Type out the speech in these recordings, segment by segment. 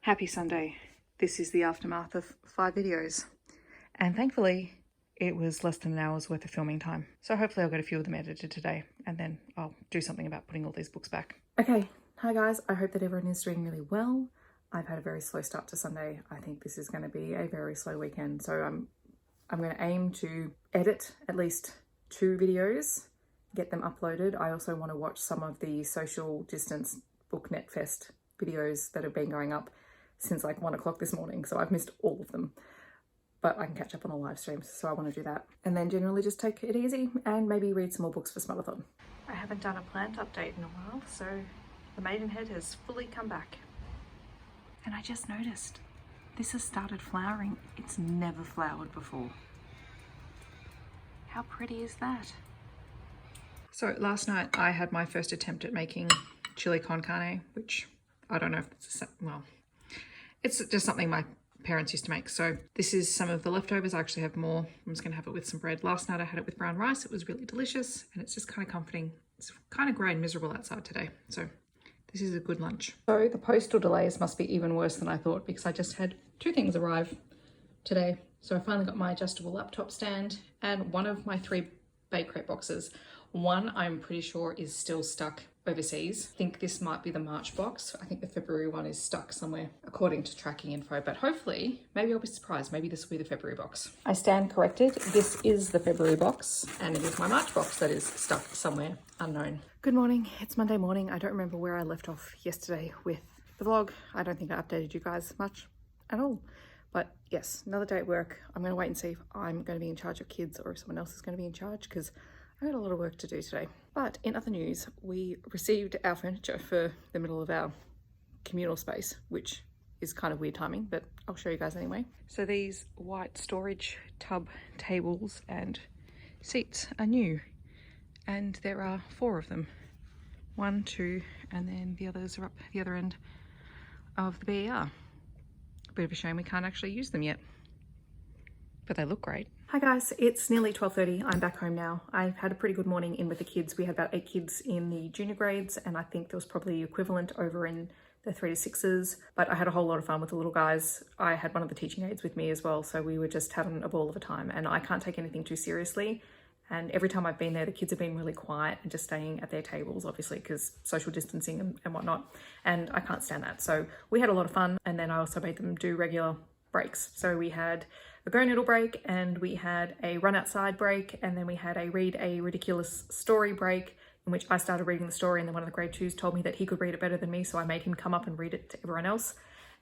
Happy Sunday. This is the aftermath of 5 videos. And thankfully, it was less than an hour's worth of filming time. So hopefully I'll get a few of them edited today and then I'll do something about putting all these books back. Okay, hi guys. I hope that everyone is doing really well. I've had a very slow start to Sunday. I think this is going to be a very slow weekend. So I'm going to aim to edit at least 2 videos, get them uploaded. I also want to watch some of the social distance BookNet Fest videos that have been going up since like 1 o'clock this morning, so I've missed all of them, but I can catch up on the live streams, so I want to do that. And then generally just take it easy and maybe read some more books for Smothered. I haven't done a plant update in a while, so the Maidenhead has fully come back. And I just noticed this has started flowering. It's never flowered before. How pretty is that? So last night I had my first attempt at making chili con carne, which I don't know if it's well, it's just something my parents used to make. So this is some of the leftovers. I actually have more. I'm just gonna have it with some bread. Last night I had it with brown rice. It was really delicious and it's just kind of comforting. It's kind of grey and miserable outside today. So this is a good lunch. So the postal delays must be even worse than I thought because I just had 2 things arrive today. So I finally got my adjustable laptop stand and one of my 3 bake crate boxes. One I'm pretty sure is still stuck overseas. I think this might be the March box. I think the February one is stuck somewhere according to tracking info, but hopefully, maybe I'll be surprised. Maybe this will be the February box. I stand corrected. This is the February box and it is my March box that is stuck somewhere unknown. Good morning. It's Monday morning. I don't remember where I left off yesterday with the vlog. I don't think I updated you guys much at all. But yes, another day at work. I'm going to wait and see if I'm going to be in charge of kids or if someone else is going to be in charge because I got a lot of work to do today. But in other news, we received our furniture for the middle of our communal space, which is kind of weird timing, but I'll show you guys anyway. So these white storage tub tables and seats are new, and there are 4 of them. 1, 2, and then the others are up the other end of the BER. Bit of a shame we can't actually use them yet, but they look great. Hi guys, it's nearly 12:30. I'm back home now. I've had a pretty good morning in with the kids. We had about 8 kids in the junior grades and I think there was probably equivalent over in the 3 to 6s, but I had a whole lot of fun with the little guys. I had one of the teaching aides with me as well, so we were just having a ball of a time and I can't take anything too seriously. And every time I've been there, the kids have been really quiet and just staying at their tables, obviously, because social distancing and whatnot. And I can't stand that. So we had a lot of fun. And then I also made them do regular breaks. So we had a Go Noodle break and we had a Run Outside break. And then we had a Read a Ridiculous Story break in which I started reading the story. And then one of the grade 2s told me that he could read it better than me. So I made him come up and read it to everyone else.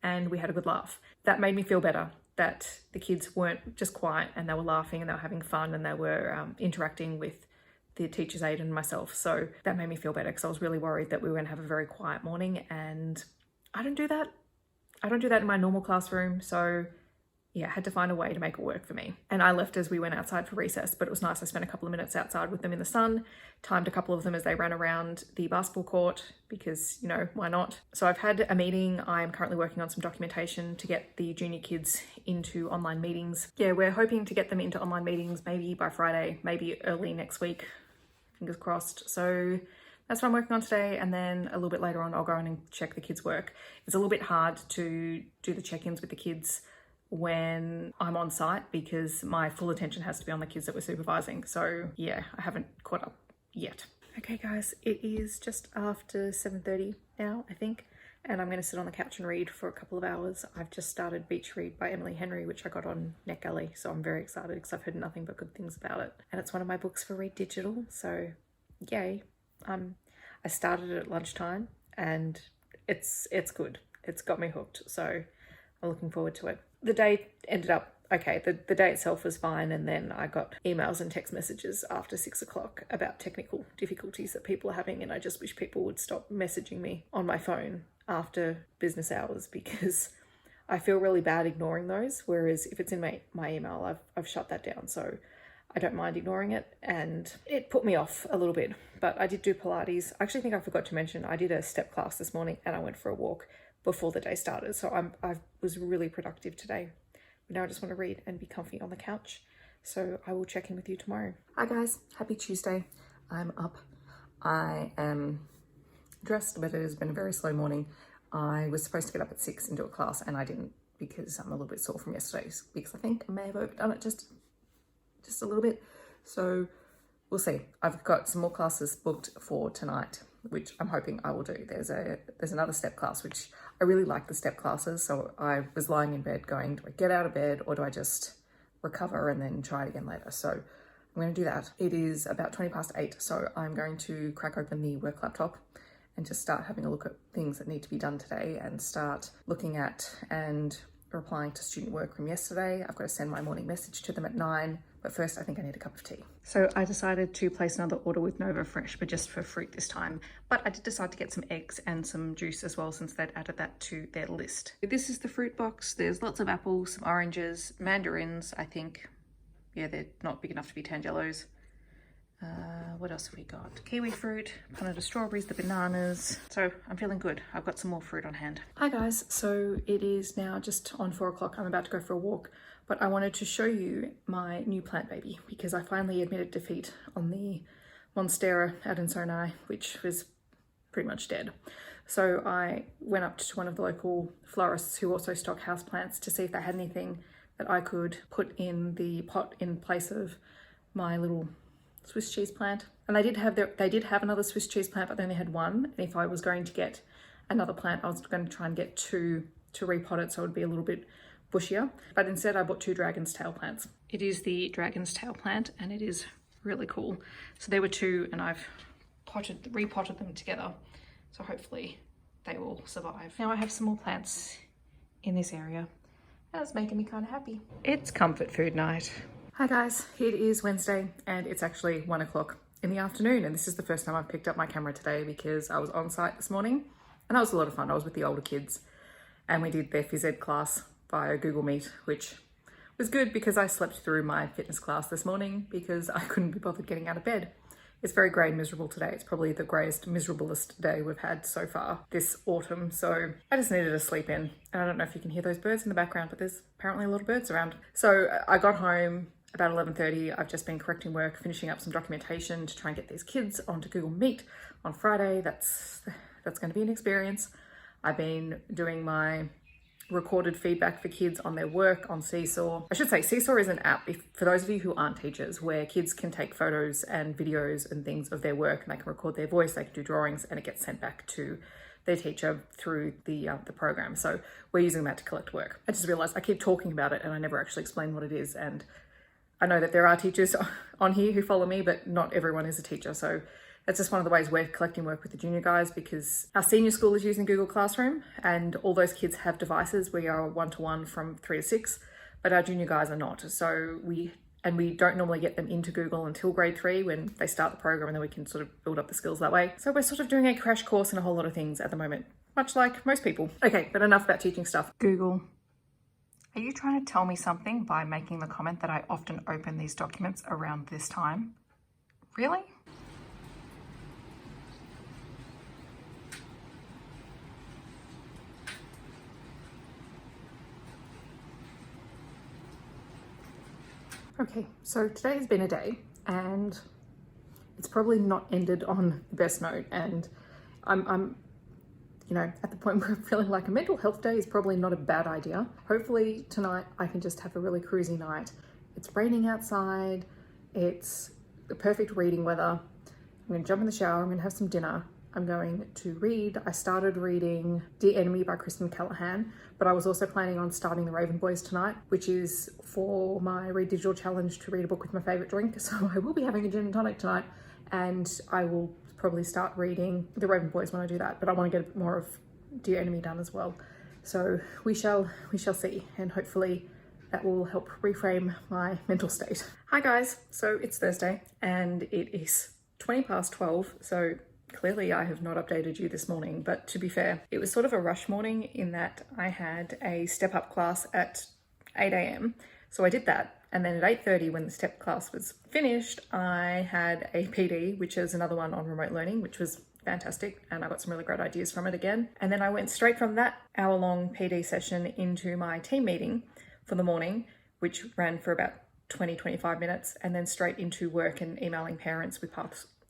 And we had a good laugh. That made me feel better, that the kids weren't just quiet and they were laughing and they were having fun and they were interacting with the teacher's aide and myself. So that made me feel better because I was really worried that we were going to have a very quiet morning, and I don't do that. I don't do that in my normal classroom. So yeah, I had to find a way to make it work for me. And I left as we went outside for recess, but it was nice. I spent a couple of minutes outside with them in the sun, timed a couple of them as they ran around the basketball court because, you know, why not? So I've had a meeting. I'm currently working on some documentation to get the junior kids into online meetings. Yeah, we're hoping to get them into online meetings maybe by Friday, maybe early next week, fingers crossed. So that's what I'm working on today. And then a little bit later on, I'll go in and check the kids' work. It's a little bit hard to do the check-ins with the kids when I'm on site because my full attention has to be on the kids that we're supervising. So yeah, I haven't caught up yet. Okay guys, it is just after 7:30 now, I think, and I'm going to sit on the couch and read for a couple of hours. I've just started Beach Read by Emily Henry, which I got on NetGalley, so I'm very excited because I've heard nothing but good things about it. And it's one of my books for Read Digital, so yay. I started it at lunchtime and it's good. It's got me hooked, so I'm looking forward to it. The day ended up okay. The day itself was fine, and then I got emails and text messages after 6 o'clock about technical difficulties that people are having, and I just wish people would stop messaging me on my phone after business hours because I feel really bad ignoring those, whereas if it's in my email, I've shut that down, so I don't mind ignoring it, and it put me off a little bit. But I did do Pilates. I actually think I forgot to mention I did a step class this morning and I went for a walk before the day started, so I was really productive today. But now I just want to read and be comfy on the couch, so I will check in with you tomorrow. Hi guys, happy Tuesday. I'm up. I am dressed, but it has been a very slow morning. I was supposed to get up at 6 and do a class, and I didn't because I'm a little bit sore from yesterday, because I think I may have overdone it just a little bit. So we'll see. I've got some more classes booked for tonight, which I'm hoping I will do. There's another step class, which I really like the step classes. So I was lying in bed going, do I get out of bed or do I just recover and then try it again later? So I'm going to do that. It is about 8:20, so I'm going to crack open the work laptop and just start having a look at things that need to be done today and start looking at and replying to student work from yesterday. I've got to send my morning message to them at 9, but first I think I need a cup of tea. So I decided to place another order with Nova Fresh, but just for fruit this time. But I did decide to get some eggs and some juice as well, since they'd added that to their list. This is the fruit box. There's lots of apples, some oranges, mandarins, I think. Yeah, they're not big enough to be tangelos. What else have we got? Kiwi fruit, punnet of strawberries, the bananas. So I'm feeling good. I've got some more fruit on hand. Hi guys, so it is now just on 4 o'clock. I'm about to go for a walk, but I wanted to show you my new plant baby because I finally admitted defeat on the Monstera Adansonii, which was pretty much dead. So I went up to one of the local florists who also stock houseplants to see if they had anything that I could put in the pot in place of my little Swiss cheese plant. And they did have another Swiss cheese plant, but they only had one. And if I was going to get another plant, I was going to try and get two to repot it so it would be a little bit bushier. But instead I bought 2 dragon's tail plants. It is the dragon's tail plant and it is really cool. So there were 2 and I've repotted them together. So hopefully they will survive. Now I have some more plants in this area and it's making me kind of happy. It's comfort food night. Hi guys, it is Wednesday and it's actually 1 o'clock in the afternoon, and this is the first time I've picked up my camera today because I was on site this morning and that was a lot of fun. I was with the older kids and we did their phys ed class via Google Meet, which was good because I slept through my fitness class this morning because I couldn't be bothered getting out of bed. It's very grey and miserable today. It's probably the greyest, miserablest day we've had so far this autumn. So I just needed to sleep in. And I don't know if you can hear those birds in the background, but there's apparently a lot of birds around. So I got home about 11:30. I've just been correcting work, finishing up some documentation to try and get these kids onto Google Meet on Friday. That's going to be an experience. I've been doing my recorded feedback for kids on their work on Seesaw. I should say Seesaw is an app, for those of you who aren't teachers, where kids can take photos and videos and things of their work and they can record their voice, they can do drawings, and it gets sent back to their teacher through the program. So we're using that to collect work. I just realized I keep talking about it and I never actually explain what it is, and I know that there are teachers on here who follow me, but not everyone is a teacher. So that's just one of the ways we're collecting work with the junior guys, because our senior school is using Google Classroom and all those kids have devices. We are one-to-one from 3 to 6, but our junior guys are not. So we don't normally get them into Google until grade 3 when they start the program, and then we can sort of build up the skills that way. So we're sort of doing a crash course in a whole lot of things at the moment, much like most people. Okay, but enough about teaching stuff. Google, are you trying to tell me something by making the comment that I often open these documents around this time? Really? Okay, so today has been a day and it's probably not ended on the best note, and I'm you know, at the point where I'm feeling like a mental health day is probably not a bad idea. Hopefully tonight I can just have a really cruisy night. It's raining outside, it's the perfect reading weather. I'm gonna jump in the shower, I'm gonna have some dinner. I'm going to read. I started reading Dear Enemy by Kristen Callahan, but I was also planning on starting The Raven Boys tonight, which is for my Read Digital Challenge to read a book with my favorite drink. So I will be having a gin and tonic tonight, and I will probably start reading The Raven Boys when I do that, but I want to get more of Dear Enemy done as well. So we shall see, and hopefully that will help reframe my mental state. Hi guys, so it's Thursday and it is 12:20, so clearly I have not updated you this morning, but to be fair, it was sort of a rush morning in that I had a step up class at 8 a.m. So I did that. And then at 8:30, when the step class was finished, I had a PD, which is another one on remote learning, which was fantastic. And I got some really great ideas from it again. And then I went straight from that hour-long PD session into my team meeting for the morning, which ran for about 20-25 minutes, and then straight into work and emailing parents with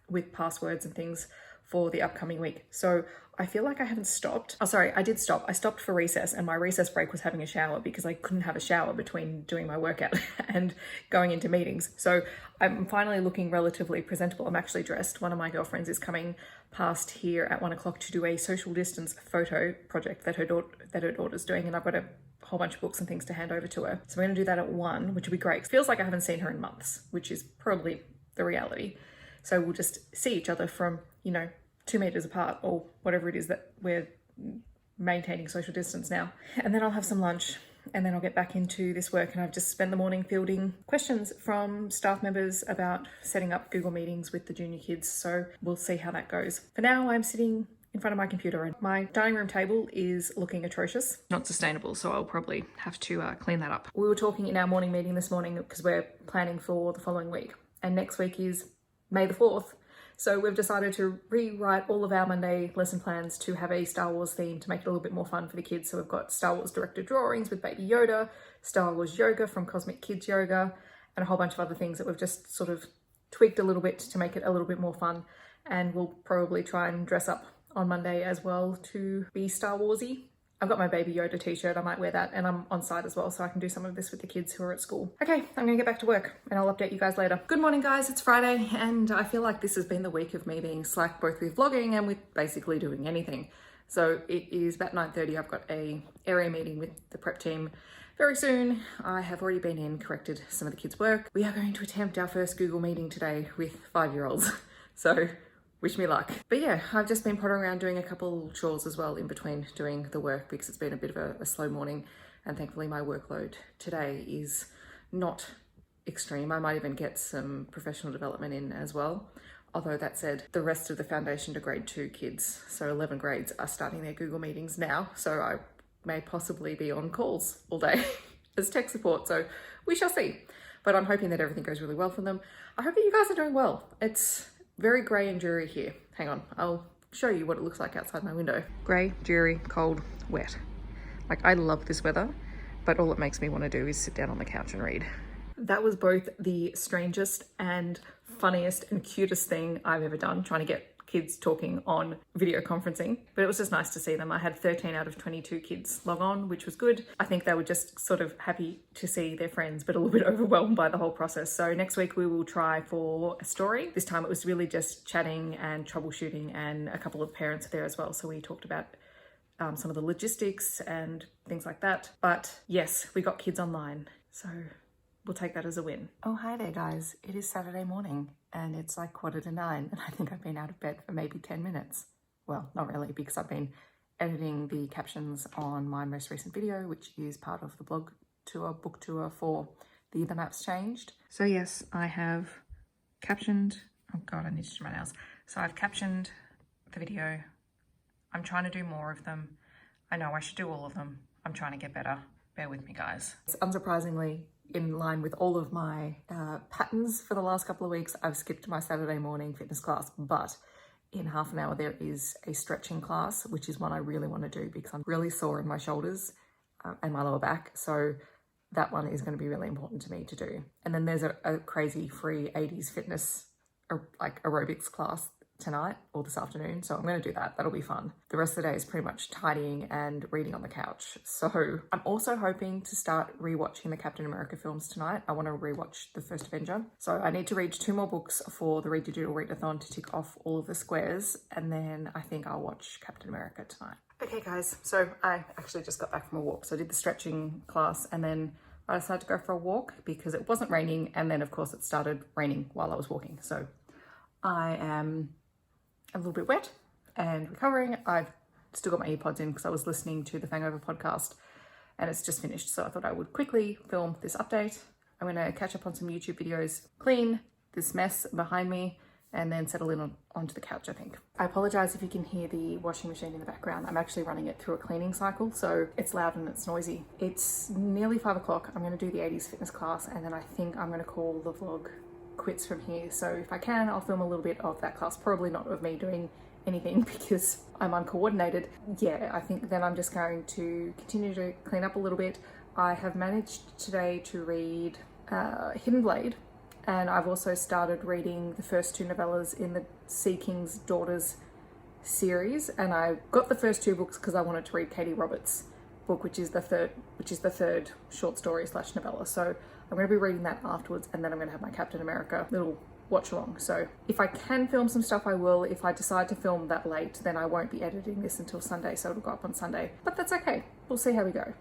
with passwords and things for the upcoming week. So I feel like I haven't stopped. Oh, sorry, I did stop. I stopped for recess, and my recess break was having a shower because I couldn't have a shower between doing my workout and going into meetings. So I'm finally looking relatively presentable. I'm actually dressed. One of my girlfriends is coming past here at 1 o'clock to do a social distance photo project that her daughter's doing, and I've got a whole bunch of books and things to hand over to her. So we're gonna do that at 1, which will be great. It feels like I haven't seen her in months, which is probably the reality. So we'll just see each other from, 2 meters apart or whatever it is that we're maintaining social distance now. And then I'll have some lunch, and then I'll get back into this work. And I've just spent the morning fielding questions from staff members about setting up Google meetings with the junior kids. So we'll see how that goes. For now, I'm sitting in front of my computer, and my dining room table is looking atrocious. Not sustainable, so I'll probably have to clean that up. We were talking in our morning meeting this morning because we're planning for the following week, and next week is May the 4th. So we've decided to rewrite all of our Monday lesson plans to have a Star Wars theme to make it a little bit more fun for the kids. So we've got Star Wars directed drawings with Baby Yoda, Star Wars yoga from Cosmic Kids Yoga, and a whole bunch of other things that we've just sort of tweaked a little bit to make it a little bit more fun. And we'll probably try and dress up on Monday as well to be Star Warsy. I've got my Baby Yoda t-shirt, I might wear that, and I'm on site as well, so I can do some of this with the kids who are at school. Okay, I'm gonna get back to work, and I'll update you guys later. Good morning, guys, it's Friday, and I feel like this has been the week of me being slack, both with vlogging and with basically doing anything. So it is about 9:30, I've got a area meeting with the prep team very soon. I have already been in, corrected some of the kids' work. We are going to attempt our first Google meeting today with 5-year-olds, so wish me luck. But yeah, I've just been pottering around doing a couple chores as well in between doing the work because it's been a bit of a slow morning, and thankfully my workload today is not extreme. I might even get some professional development in as well. Although that said, the rest of the foundation to grade 2 kids, so 11 grades, are starting their Google meetings now, so I may possibly be on calls all day as tech support, so we shall see. But I'm hoping that everything goes really well for them. I hope that you guys are doing well. It's very grey and dreary here. Hang on, I'll show you what it looks like outside my window. Grey, dreary, cold, wet. Like, I love this weather, but all it makes me want to do is sit down on the couch and read. That was both the strangest and funniest and cutest thing I've ever done, trying to get kids talking on video conferencing, but it was just nice to see them. I had 13 out of 22 kids log on, which was good. I think they were just sort of happy to see their friends, but a little bit overwhelmed by the whole process. So next week we will try for a story. This time it was really just chatting and troubleshooting, and a couple of parents there as well. So we talked about some of the logistics and things like that. But yes, we got kids online, so we'll take that as a win. Oh, hi there, guys. It is Saturday morning and it's like 8:45, and I think I've been out of bed for maybe 10 minutes. Well, not really, because I've been editing the captions on my most recent video, which is part of the blog tour, book tour for The Maps Changed. So yes, I have captioned, oh God, I need to do my nails. So I've captioned the video. I'm trying to do more of them. I know I should do all of them. I'm trying to get better. Bear with me, guys. Unsurprisingly, in line with all of my patterns for the last couple of weeks, I've skipped my Saturday morning fitness class, but in half an hour there is a stretching class, which is one I really want to do because I'm really sore in my shoulders and my lower back. So that one is going to be really important to me to do. And then there's a crazy free 80s fitness like aerobics class tonight or this afternoon, so I'm going to do that. That'll be fun. The rest of the day is pretty much tidying and reading on the couch. So I'm also hoping to start rewatching the Captain America films tonight. I want to rewatch The First Avenger. So I need to read 2 more books for the Read Your Doodle Readathon to tick off all of the squares, and then I think I'll watch Captain America tonight. Okay guys, so I actually just got back from a walk. So I did the stretching class, and then I decided to go for a walk because it wasn't raining, and then of course it started raining while I was walking. So I am a little bit wet and recovering. I've still got my earpods in because I was listening to the Hangover podcast and it's just finished. So I thought I would quickly film this update. I'm going to catch up on some YouTube videos, clean this mess behind me, and then settle in onto the couch, I think. I apologize if you can hear the washing machine in the background. I'm actually running it through a cleaning cycle, so it's loud and it's noisy. It's nearly 5 o'clock. I'm going to do the 80s fitness class, and then I think I'm going to call the vlog quits from here. So if I can, I'll film a little bit of that class, probably not of me doing anything because I'm uncoordinated. Yeah, I think then I'm just going to continue to clean up a little bit. I have managed today to read Hidden Blade, And I've also started reading the first 2 novellas in the Sea King's Daughters series, and I got the first 2 books because I wanted to read Katie Roberts' book, which is the third short story / novella. So I'm going to be reading that afterwards, and then I'm going to have my Captain America little watch along. So if I can film some stuff, I will. If I decide to film that late, then I won't be editing this until Sunday, so it'll go up on Sunday. But that's okay. We'll see how we go.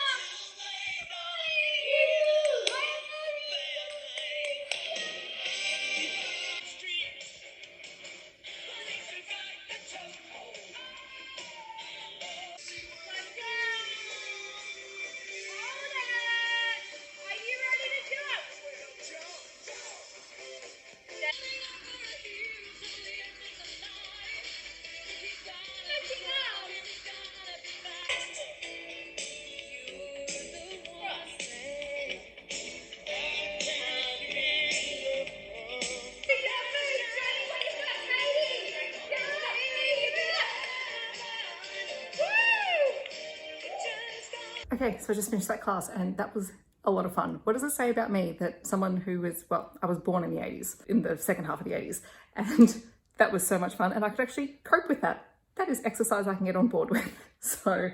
Okay, so I just finished that class and that was a lot of fun. What does it say about me that someone who was, well, I was born in the 80s, in the second half of the 80s, and that was so much fun and I could actually cope with that. That is exercise I can get on board with. So,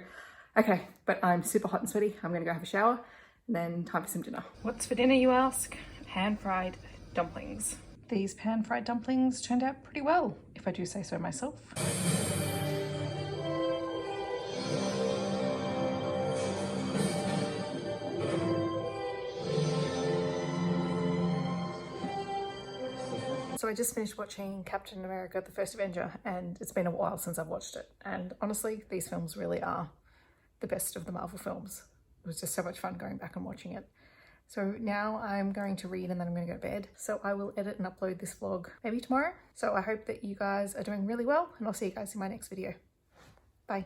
okay, but I'm super hot and sweaty. I'm gonna go have a shower and then time for some dinner. What's for dinner, you ask? Pan-fried dumplings. These pan-fried dumplings turned out pretty well, if I do say so myself. So I just finished watching Captain America: The First Avenger, and it's been a while since I've watched it. And honestly, these films really are the best of the Marvel films. It was just so much fun going back and watching it. So now I'm going to read and then I'm going to go to bed. So I will edit and upload this vlog maybe tomorrow. So I hope that you guys are doing really well, and I'll see you guys in my next video. Bye.